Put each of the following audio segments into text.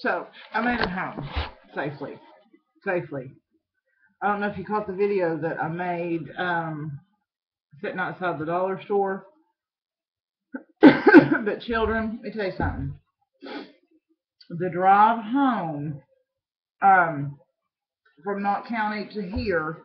So I made it home safely. Safely. I don't know if you caught the video that I made sitting outside the dollar store. But children, let me tell you something. The drive home from Knott County to here,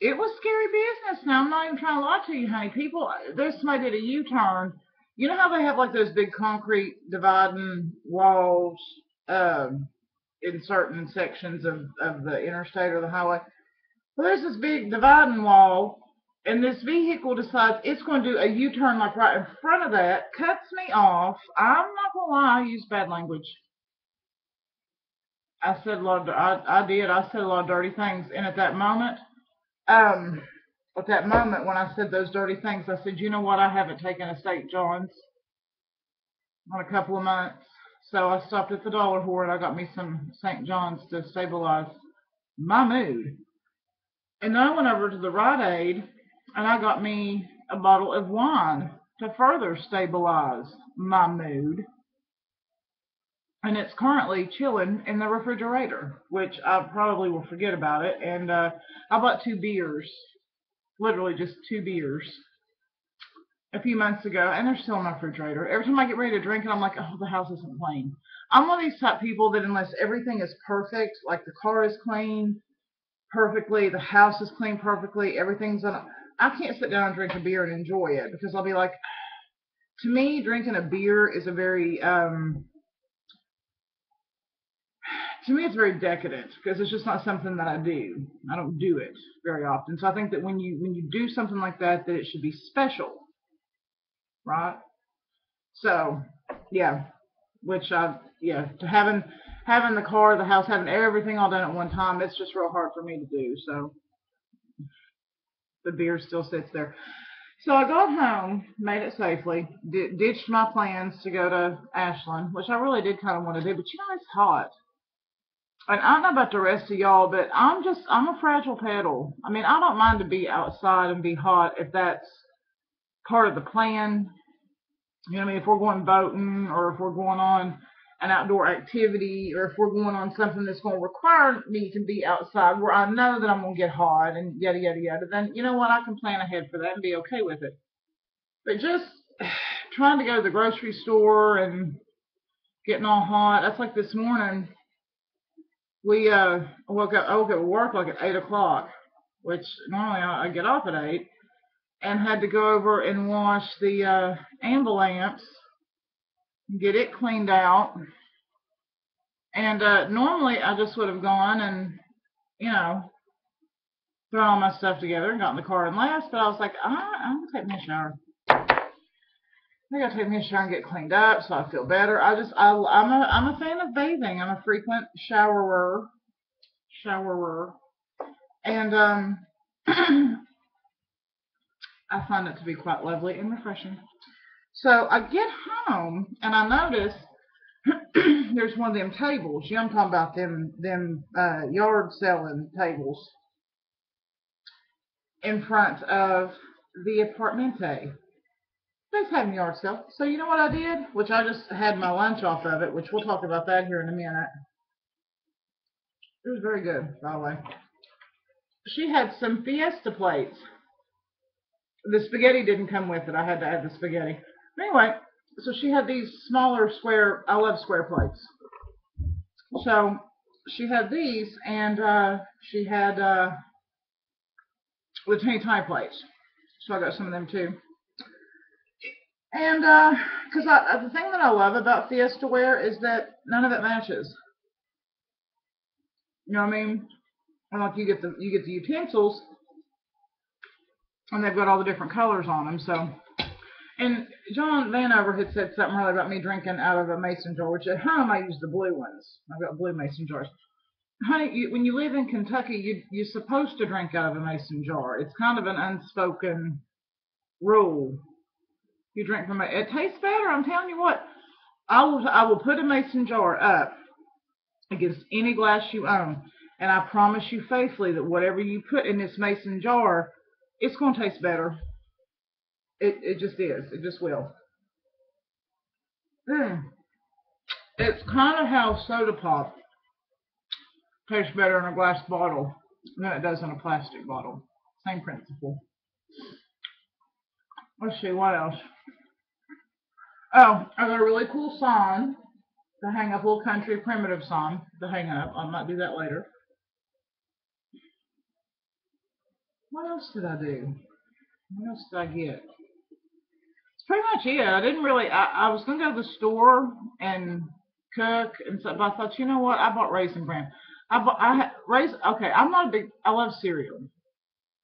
it was scary business. Now, I'm not even trying to lie to you, honey. People, there's somebody did a U-turn. You know how they have like those big concrete dividing walls in certain sections of the interstate or the highway? Well, there's this big dividing wall, and this vehicle decides it's going to do a U-turn like right in front of that, cuts me off. I'm not going to lie, I used bad language. I said a lot of, I did. I said a lot of dirty things, and at that moment when I said those dirty things, I said, you know what? I haven't taken a St. John's in a couple of months, so I stopped at the dollar store and I got me some St. John's to stabilize my mood. And then I went over to the Rite Aid and I got me a bottle of wine to further stabilize my mood. And it's currently chilling in the refrigerator, which I probably will forget about it. And I bought 2 beers, literally just 2 beers, a few months ago, and they're still in my refrigerator. Every time I get ready to drink it, I'm like, oh, the house isn't clean. I'm one of these type people that unless everything is perfect, like the car is clean perfectly, the house is clean perfectly, everything's on, I can't sit down and drink a beer and enjoy it, because I'll be like, to me, drinking a beer is a very, to me, it's very decadent, because it's just not something that I do. I don't do it very often. So I think that when you do something like that, that it should be special, right? So, yeah, to having the car, the house, having everything all done at one time, it's just real hard for me to do. So the beer still sits there. So I got home, made it safely, ditched my plans to go to Ashland, which I really did kind of want to do, but you know, it's hot. And I don't know about the rest of y'all, but I'm a fragile petal. I mean, I don't mind to be outside and be hot if that's part of the plan. You know what I mean? If we're going boating, or if we're going on an outdoor activity, or if we're going on something that's going to require me to be outside where I know that I'm going to get hot and yada, yada, yada, then you know what? I can plan ahead for that and be okay with it. But just trying to go to the grocery store and getting all hot, that's like this morning. I woke up at work like at 8 o'clock, which normally I get off at 8, and had to go over and wash the ambulance, get it cleaned out. And normally I just would have gone and, you know, thrown all my stuff together and got in the car and left. But I was like, I'm going to take me a shower. I gotta take me a shower and get cleaned up so I feel better. I'm a fan of bathing. I'm a frequent showerer. And I find it to be quite lovely and refreshing. So I get home and I notice there's one of them tables. You know, I'm talking about them yard selling tables in front of the apartmente. They've had a yard sale. So you know what I did? Which I just had my lunch off of it, which we'll talk about that here in a minute. It was very good, by the way. She had some Fiesta plates. The spaghetti didn't come with it. I had to add the spaghetti. Anyway, so she had these smaller square, I love square plates. So she had these, and she had the teeny tiny plates. So I got some of them too. And because the thing that I love about Fiesta ware is that none of it matches. You know what I mean? And like you get the utensils, and they've got all the different colors on them. So, and John Vanover had said something earlier about me drinking out of a mason jar, which at home I use the blue ones. I've got blue mason jars. Honey, when you live in Kentucky, you're supposed to drink out of a mason jar. It's kind of an unspoken rule. You drink from it tastes better. I'm telling you what. I will put a mason jar up against any glass you own, and I promise you faithfully that whatever you put in this mason jar, it's going to taste better. It just is. It just will. It's kind of how soda pop tastes better in a glass bottle than it does in a plastic bottle. Same principle. Let's see, what else? Oh, I got a really cool sign to hang up, a little country primitive sign to hang up. I might do that later. What else did I do? What else did I get? It's pretty much it. I didn't really. I was gonna go to the store and cook and stuff, but I thought, you know what? I bought Raisin Bran. Raisin. Okay, I'm not a big. I love cereal.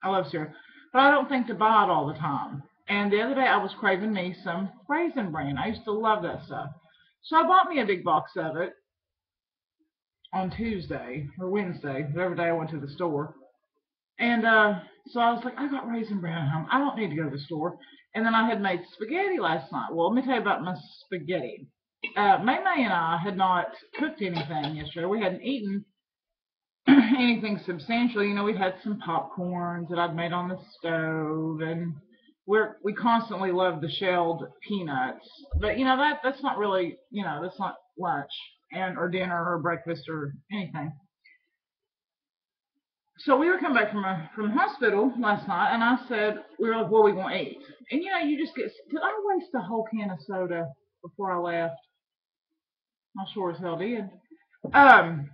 I love cereal, but I don't think to buy it all the time. And the other day I was craving me some Raisin Bran. I used to love that stuff. So I bought me a big box of it on Tuesday or Wednesday, whatever day I went to the store. And so I was like, I got Raisin Bran at home. I don't need to go to the store. And then I had made spaghetti last night. Well, let me tell you about my spaghetti. May May and I had not cooked anything yesterday. We hadn't eaten anything substantial. You know, we had some popcorns that I'd made on the stove, and we constantly love the shelled peanuts. But you know that's not really, you know, that's not lunch and or dinner or breakfast or anything. So we were coming back from the hospital last night, and I said, we were like, what are we gonna eat? And you know, you just get. Did I waste a whole can of soda before I left? I sure as hell did. Um.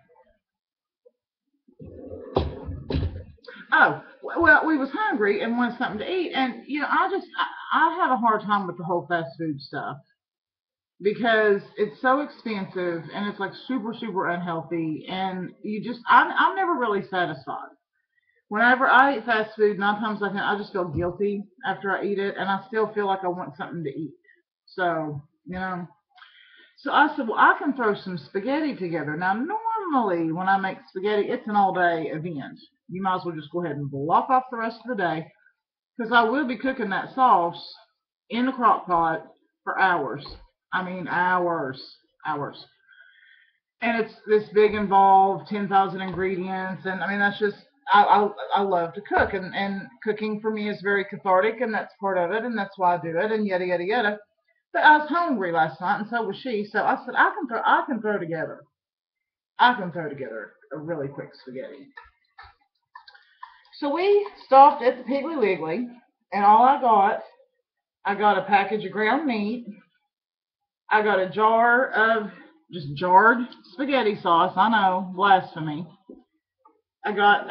Oh, well, we was hungry and wanted something to eat, and you know, I have a hard time with the whole fast food stuff because it's so expensive and it's like super super unhealthy, and I'm never really satisfied. Whenever I eat fast food, 9 times out of 10, I just feel guilty after I eat it, and I still feel like I want something to eat. So, you know. So I said, well, I can throw some spaghetti together. Now, normally when I make spaghetti, it's an all-day event. You might as well just go ahead and block off the rest of the day, because I will be cooking that sauce in the crock pot for hours. I mean, hours, hours. And it's this big involved 10,000 ingredients, and I mean that's just I love to cook, and cooking for me is very cathartic, and that's part of it, and that's why I do it, and yada yada yada. But I was hungry last night, and so was she. So I said I can throw together a really quick spaghetti. So we stopped at the Piggly Wiggly, and all I got a package of ground meat. I got a jar of just jarred spaghetti sauce. I know, blasphemy. I got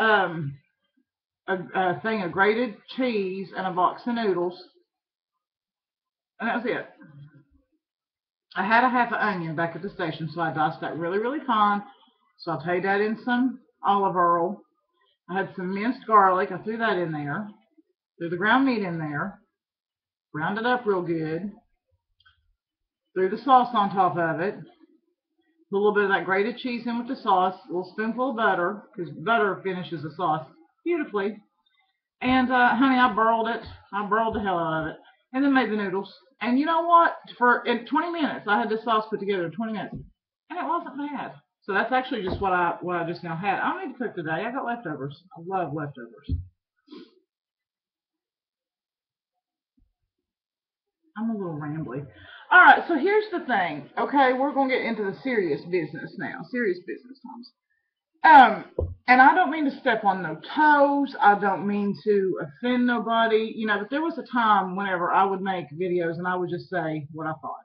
a thing of grated cheese and a box of noodles, and that was it. I had a half an onion back at the station, so I diced that really, really fine. Sauteed that in some olive oil. I had some minced garlic. I threw that in there. Threw the ground meat in there. Browned it up real good. Threw the sauce on top of it. Put a little bit of that grated cheese in with the sauce. A little spoonful of butter, because butter finishes the sauce beautifully. And honey, I burled it. I burled the hell out of it. And then made the noodles. And you know what? In 20 minutes, I had this sauce put together in 20 minutes. And it wasn't bad. So that's actually just what I just now had. I don't need to cook today. I got leftovers. I love leftovers. I'm a little rambly. All right, so here's the thing. Okay, we're going to get into the serious business now. Serious business times. And I don't mean to step on no toes. I don't mean to offend nobody. You know, but there was a time whenever I would make videos and I would just say what I thought.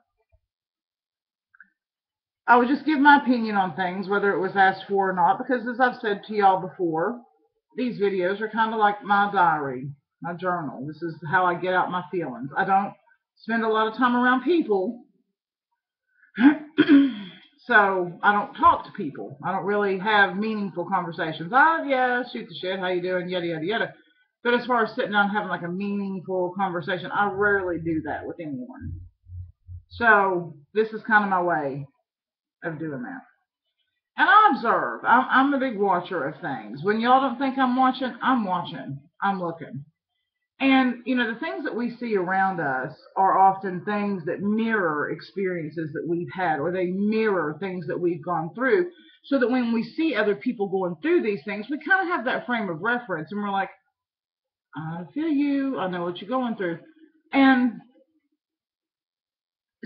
I would just give my opinion on things, whether it was asked for or not, because as I've said to y'all before, these videos are kind of like my diary, my journal. This is how I get out my feelings. I don't spend a lot of time around people, so I don't talk to people. I don't really have meaningful conversations. Oh, yeah, shoot the shit, how you doing, yada, yada, yada. But as far as sitting down and having like a meaningful conversation, I rarely do that with anyone. So this is kind of my way of doing that. And I observe. I'm a big watcher of things. When y'all don't think I'm watching, I'm watching. I'm looking. And, you know, the things that we see around us are often things that mirror experiences that we've had, or they mirror things that we've gone through, so that when we see other people going through these things, we kind of have that frame of reference, and we're like, I feel you. I know what you're going through. And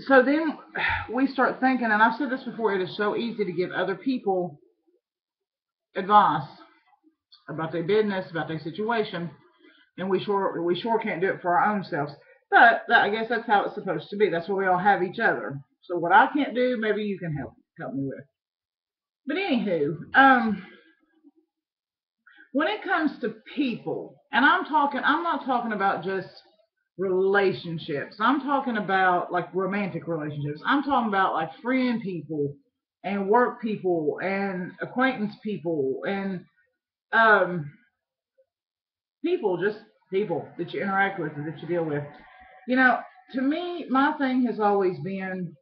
So then we start thinking, and I've said this before, it is so easy to give other people advice about their business, about their situation, and we sure can't do it for our own selves. But I guess that's how it's supposed to be. That's why we all have each other. So what I can't do, maybe you can help me with. But anywho, when it comes to people, and I'm not talking about just relationships. I'm talking about like romantic relationships. I'm talking about like friend people and work people and acquaintance people and um people, just people that you interact with and that you deal with. You know, to me, my thing has always been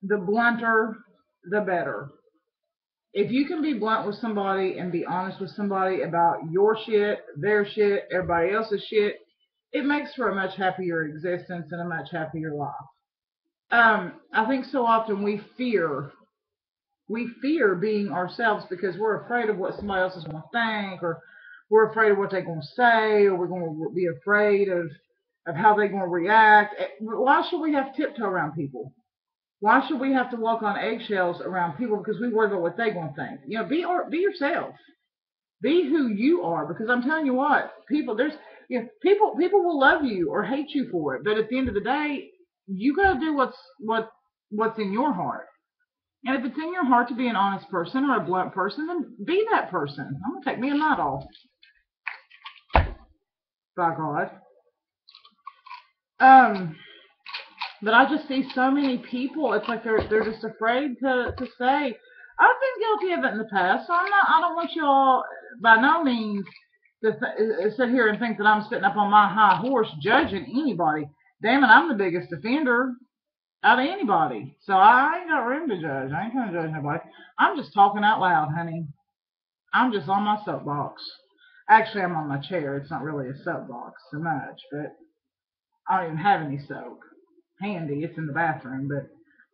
the blunter, the better. If you can be blunt with somebody and be honest with somebody about your shit, their shit, everybody else's shit, it makes for a much happier existence and a much happier life. I think so often we fear being ourselves because we're afraid of what somebody else is going to think, or we're afraid of what they're going to say, or we're going to be afraid of how they're going to react. Why should we have to tiptoe around people? Why should we have to walk on eggshells around people because we worry about what they're going to think? You know, be yourself. Be who you are, because I'm telling you what, people will love you or hate you for it, but at the end of the day, you got to do what's in your heart. And if it's in your heart to be an honest person or a blunt person, then be that person. I'm gonna take me a night off, by God. Um, but I just see so many people. It's like they're just afraid to say. I've been guilty of it in the past, so I don't want you all by no means to sit here and think that I'm sitting up on my high horse judging anybody. Damn it, I'm the biggest offender out of anybody. So I ain't got room to judge. I ain't gonna judge nobody. I'm just talking out loud, honey. I'm just on my soapbox. Actually, I'm on my chair. It's not really a soapbox so much, but I don't even have any soap handy. It's in the bathroom, but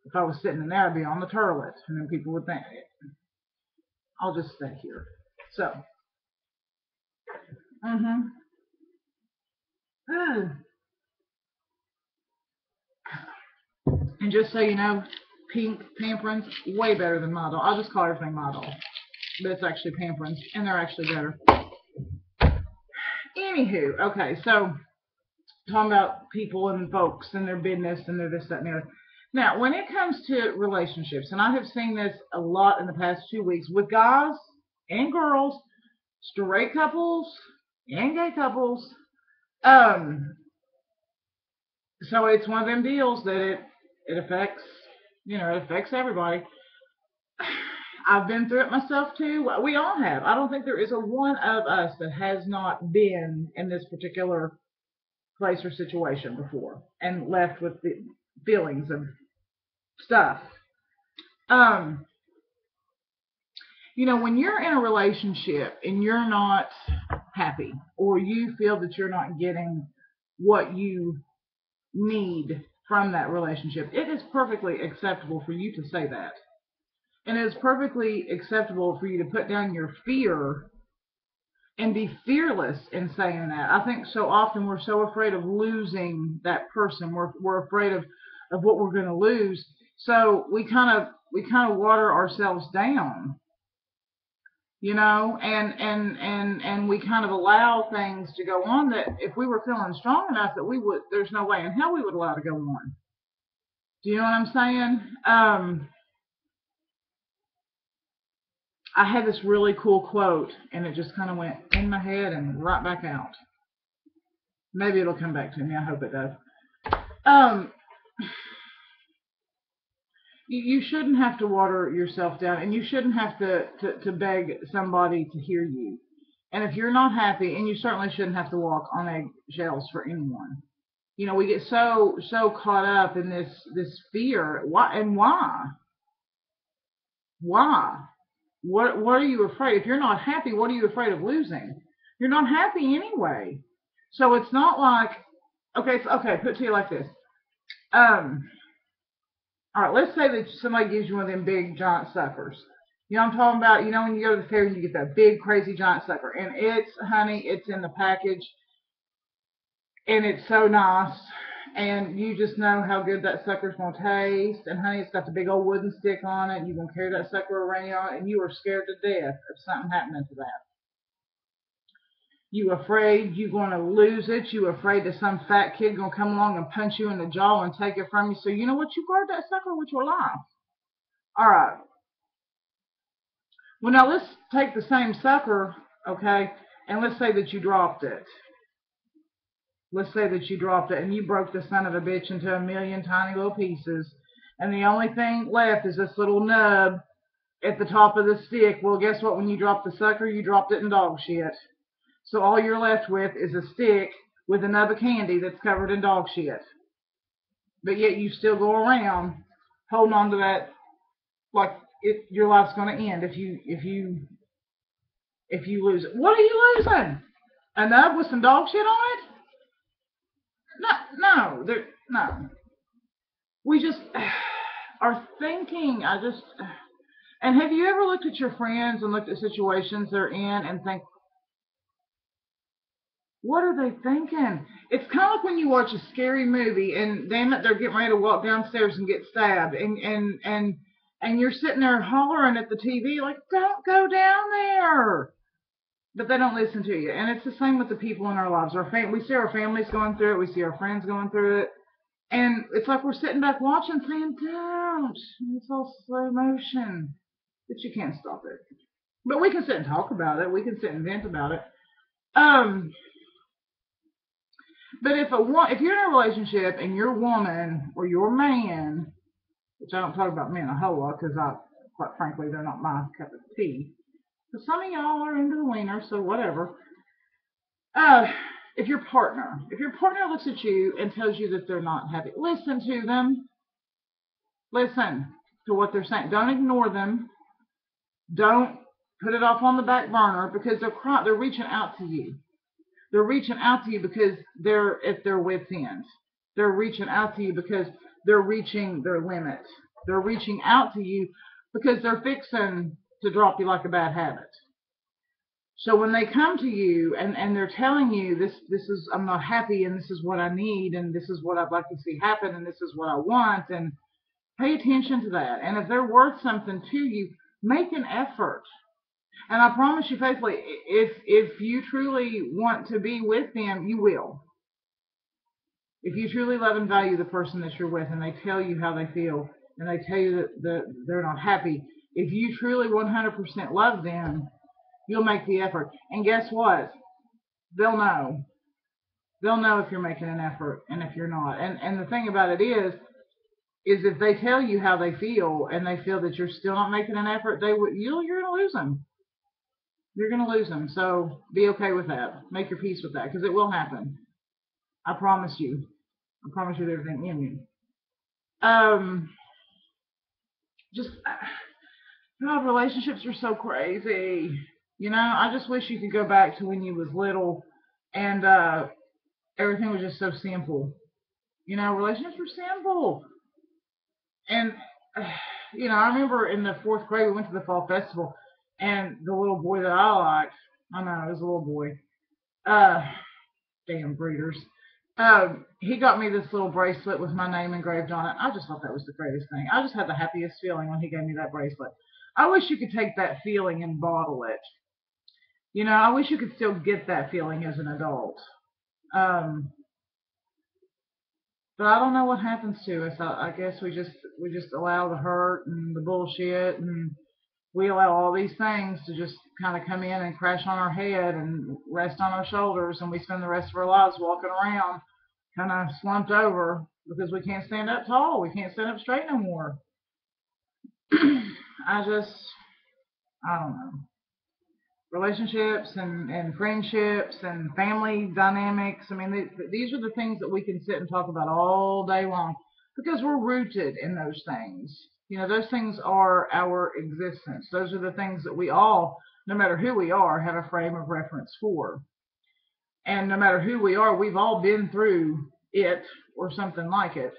if I was sitting in there, I'd be on the toilet, and then people would think, I'll just stay here. So, mm-hmm. And just so you know, pink pamperins, way better than my doll. I'll just call everything my doll, but it's actually pamperins, and they're actually better. Anywho, okay, so talking about people and folks and their business and their this, that, and the other. Now, when it comes to relationships, and I have seen this a lot in the past 2 weeks with guys and girls, straight couples and gay couples. Um, so it's one of them deals that it affects, it affects everybody. I've been through it myself too. We all have. I don't think there is a one of us that has not been in this particular place or situation before and left with the feelings of stuff. Um, when you're in a relationship and you're not happy, or you feel that you're not getting what you need from that relationship, it is perfectly acceptable for you to say that. And it is perfectly acceptable for you to put down your fear and be fearless in saying that. I think so often we're so afraid of losing that person. We're afraid of what we're going to lose. So we kind of water ourselves down, and we kind of allow things to go on that if we were feeling strong enough that there's no way in hell we would allow to go on. Do you know what I'm saying? I had this really cool quote, and it just kind of went in my head and right back out. Maybe it'll come back to me. I hope it does. Um, you shouldn't have to water yourself down, and you shouldn't have to beg somebody to hear you. And if you're not happy, and you certainly shouldn't have to walk on eggshells for anyone. We get so caught up in this fear. Why and why? Why? What are you afraid? If you're not happy, what are you afraid of losing? You're not happy anyway. So it's not like, okay, put it to you like this. All right, let's say that somebody gives you one of them big giant suckers. You know what I'm talking about? When you go to the fair and you get that big crazy giant sucker, and honey, it's in the package, and it's so nice, And you just know how good that sucker's going to taste. And honey, it's got the big old wooden stick on it. You're going to carry that sucker around, and you are scared to death of something happening to that. You afraid you're going to lose it. You afraid that some fat kid going to come along and punch you in the jaw and take it from you. So you know what? You guard that sucker with your life. All right. Well, now let's take the same sucker, okay, and let's say that you dropped it. Let's say that you dropped it and you broke the son of a bitch into a million tiny little pieces, and the only thing left is this little nub at the top of the stick. Well, guess what? When you dropped the sucker, you dropped it in dog shit. So all you're left with is a stick with a nub of candy that's covered in dog shit. But yet you still go around holding on to that like your life's going to end if you lose it. What are you losing? A nub with some dog shit on it? No. We just are thinking. And have you ever looked at your friends and looked at situations they're in and think, what are they thinking? It's kind of like when you watch a scary movie and damn it, they're getting ready to walk downstairs and get stabbed, and you're sitting there hollering at the TV like, don't go down there. But they don't listen to you. And it's the same with the people in our lives. We see our families going through it. We see our friends going through it. And it's like we're sitting back watching saying, don't. It's all slow motion. But you can't stop it. But we can sit and talk about it. We can sit and vent about it. But if you're in a relationship and your woman or your man, which I don't talk about men a whole lot because quite frankly, they're not my cup of tea. But some of y'all are into the wiener, so whatever. If your partner looks at you and tells you that they're not happy, listen to them. Listen to what they're saying. Don't ignore them. Don't put it off on the back burner because they're reaching out to you. They're reaching out to you because they're at their wits' end. They're reaching out to you because they're reaching their limit. They're reaching out to you because they're fixing to drop you like a bad habit. So when they come to you and they're telling you this is I'm not happy and this is what I need and this is what I'd like to see happen and this is what I want, and pay attention to that. And if they're worth something to you, make an effort. And I promise you faithfully, if you truly want to be with them, you will. If you truly love and value the person that you're with and they tell you how they feel and they tell you that they're not happy, if you truly 100% love them, you'll make the effort. And guess what? They'll know. They'll know if you're making an effort and if you're not. And the thing about it is if they tell you how they feel and they feel that you're still not making an effort, you're going to lose them. You're going to lose them. So be okay with that. Make your peace with that because it will happen. I promise you. I promise you everything in you. God, relationships are so crazy. You know, I just wish you could go back to when you was little and everything was just so simple. You know, relationships were simple. And, you know, I remember in the 4th grade, we went to the fall festival, and the little boy that I liked, I know, it was a little boy, damn breeders, he got me this little bracelet with my name engraved on it. I just thought that was the greatest thing. I just had the happiest feeling when he gave me that bracelet. I wish you could take that feeling and bottle it. You know, I wish you could still get that feeling as an adult. But I don't know what happens to us. I guess we just allow the hurt and the bullshit, and we allow all these things to just kind of come in and crash on our head and rest on our shoulders, and we spend the rest of our lives walking around kind of slumped over because we can't stand up tall. We can't stand up straight no more. I don't know. Relationships and friendships and family dynamics. I mean, these are the things that we can sit and talk about all day long because we're rooted in those things. You know, those things are our existence. Those are the things that we all, no matter who we are, have a frame of reference for. And no matter who we are, we've all been through it or something like it.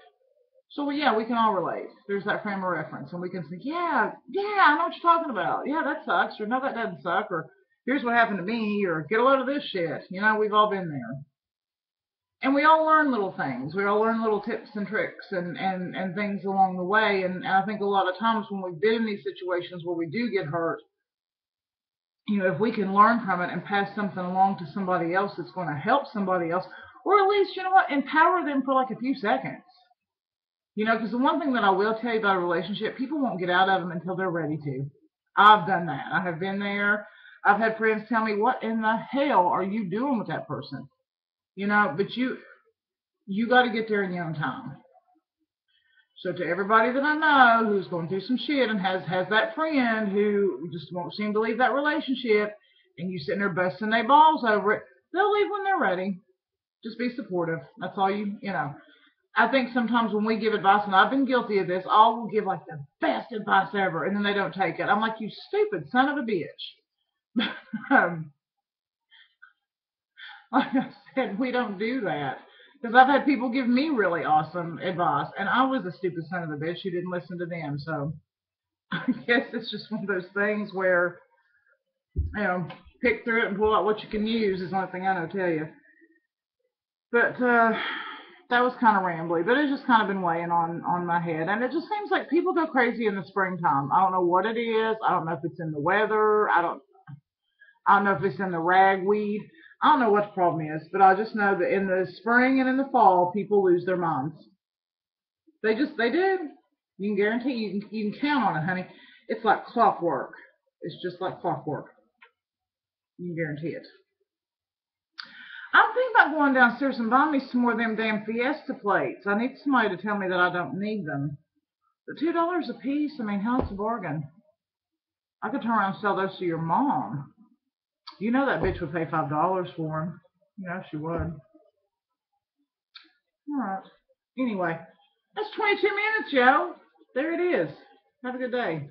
So, yeah, we can all relate. There's that frame of reference. And we can say, yeah, I know what you're talking about. Yeah, that sucks. Or no, that doesn't suck. Or here's what happened to me. Or get a load of this shit. You know, we've all been there. And we all learn little things. We all learn little tips and tricks and things along the way. And I think a lot of times when we've been in these situations where we do get hurt, you know, if we can learn from it and pass something along to somebody else that's going to help somebody else, or at least, you know what, empower them for like a few seconds. You know, because the one thing that I will tell you about a relationship, people won't get out of them until they're ready to. I've done that. I have been there. I've had friends tell me, what in the hell are you doing with that person? You know, but you got to get there in your own time. So to everybody that I know who's going through some shit and has that friend who just won't seem to leave that relationship, and you sitting there busting their balls over it, they'll leave when they're ready. Just be supportive. That's all you know. I think sometimes when we give advice, and I've been guilty of this, all will give like the best advice ever, and then they don't take it. I'm like, you stupid son of a bitch. Like I said, we don't do that. Because I've had people give me really awesome advice, and I was a stupid son of a bitch who didn't listen to them. So I guess it's just one of those things where, you know, pick through it and pull out what you can use is the only thing I know to tell you. But that was kind of rambly, but it's just kind of been weighing on my head. And it just seems like people go crazy in the springtime. I don't know what it is. I don't know if it's in the weather. I don't know if it's in the ragweed. I don't know what the problem is, but I just know that in the spring and in the fall, people lose their minds. They do. You can guarantee, you can count on it, honey. It's like clockwork. It's just like clockwork. You can guarantee it. I'm thinking about going downstairs and buying me some more of them damn Fiesta plates. I need somebody to tell me that I don't need them. But $2 a piece, I mean, how's the bargain? I could turn around and sell those to your mom. You know that bitch would pay $5 for them. You know she would. All right. Anyway, that's 22 minutes, yo. There it is. Have a good day.